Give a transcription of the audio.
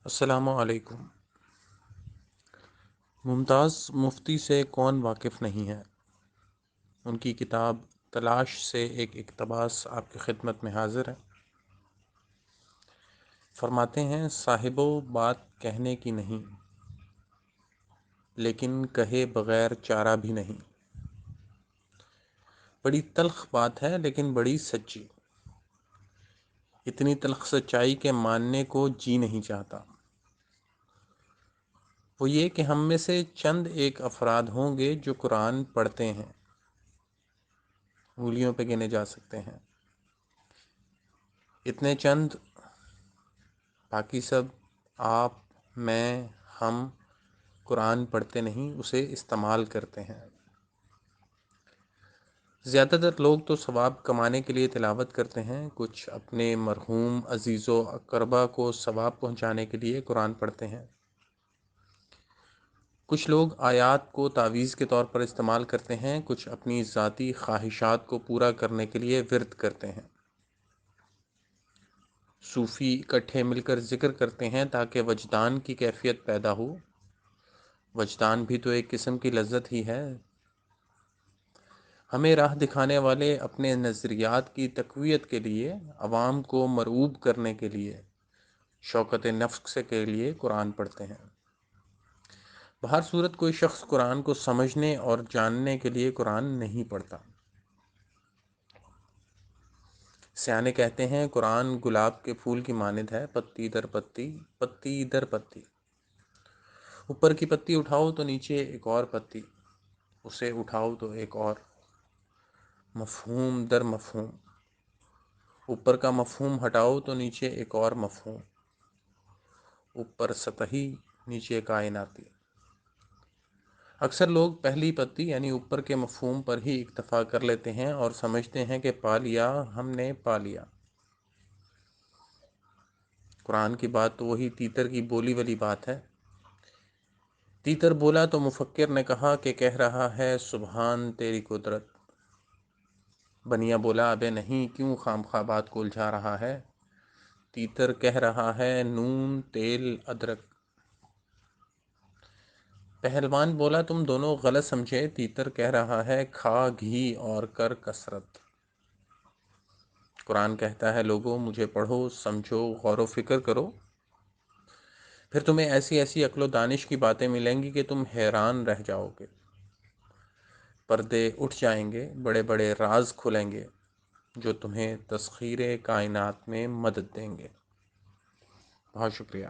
السلام علیکم۔ ممتاز مفتی سے کون واقف نہیں ہے؟ ان کی کتاب تلاش سے ایک اقتباس آپ کی خدمت میں حاضر ہے۔ فرماتے ہیں، صاحبو بات کہنے کی نہیں، لیکن کہے بغیر چارہ بھی نہیں۔ بڑی تلخ بات ہے لیکن بڑی سچی، اتنی تلخ سچائی کے ماننے کو جی نہیں چاہتا۔ وہ یہ کہ ہم میں سے چند ایک افراد ہوں گے جو قرآن پڑھتے ہیں، انگلیوں پہ گنے جا سکتے ہیں۔ اتنے چند، باقی سب آپ، میں، ہم قرآن پڑھتے نہیں، اسے استعمال کرتے ہیں۔ زیادہ تر لوگ تو ثواب کمانے کے لیے تلاوت کرتے ہیں، کچھ اپنے مرحوم عزیز و اقربا کو ثواب پہنچانے کے لیے قرآن پڑھتے ہیں۔ کچھ لوگ آیات کو تعویذ کے طور پر استعمال کرتے ہیں، کچھ اپنی ذاتی خواہشات کو پورا کرنے کے لیے ورد کرتے ہیں۔ صوفی اکٹھے مل کر ذکر کرتے ہیں تاکہ وجدان کی کیفیت پیدا ہو۔ وجدان بھی تو ایک قسم کی لذت ہی ہے۔ ہمیں راہ دکھانے والے اپنے نظریات کی تقویت کے لیے، عوام کو مرعوب کرنے کے لیے، شوکت نفس کے لیے قرآن پڑھتے ہیں۔ بہر صورت کوئی شخص قرآن کو سمجھنے اور جاننے کے لیے قرآن نہیں پڑھتا۔ سیانے کہتے ہیں، قرآن گلاب کے پھول کی مانند ہے، پتی در پتی، پتی در پتی۔ اوپر کی پتی اٹھاؤ تو نیچے ایک اور پتی، اسے اٹھاؤ تو ایک اور، مفہوم در مفہوم۔ اوپر کا مفہوم ہٹاؤ تو نیچے ایک اور مفہوم، اوپر سطحی، نیچے کائناتی۔ اکثر لوگ پہلی پتی یعنی اوپر کے مفہوم پر ہی اکتفا کر لیتے ہیں اور سمجھتے ہیں کہ پا لیا، ہم نے پا لیا۔ قرآن کی بات تو وہی تیتر کی بولی والی بات ہے۔ تیتر بولا تو مفکر نے کہا کہ کہہ رہا ہے سبحان تیری قدرت۔ بنیا بولا ابے نہیں، کیوں خام خواہ بات کو الجھا رہا ہے؟ تیتر کہہ رہا ہے نون تیل ادرک۔ پہلوان بولا تم دونوں غلط سمجھے، تیتر کہہ رہا ہے کھا گھی اور کر کثرت۔ قرآن کہتا ہے لوگو مجھے پڑھو، سمجھو، غور و فکر کرو، پھر تمہیں ایسی ایسی عقل و دانش کی باتیں ملیں گی کہ تم حیران رہ جاؤ گے۔ پردے اٹھ جائیں گے، بڑے بڑے راز کھلیں گے جو تمہیں تسخیر کائنات میں مدد دیں گے۔ بہت شکریہ۔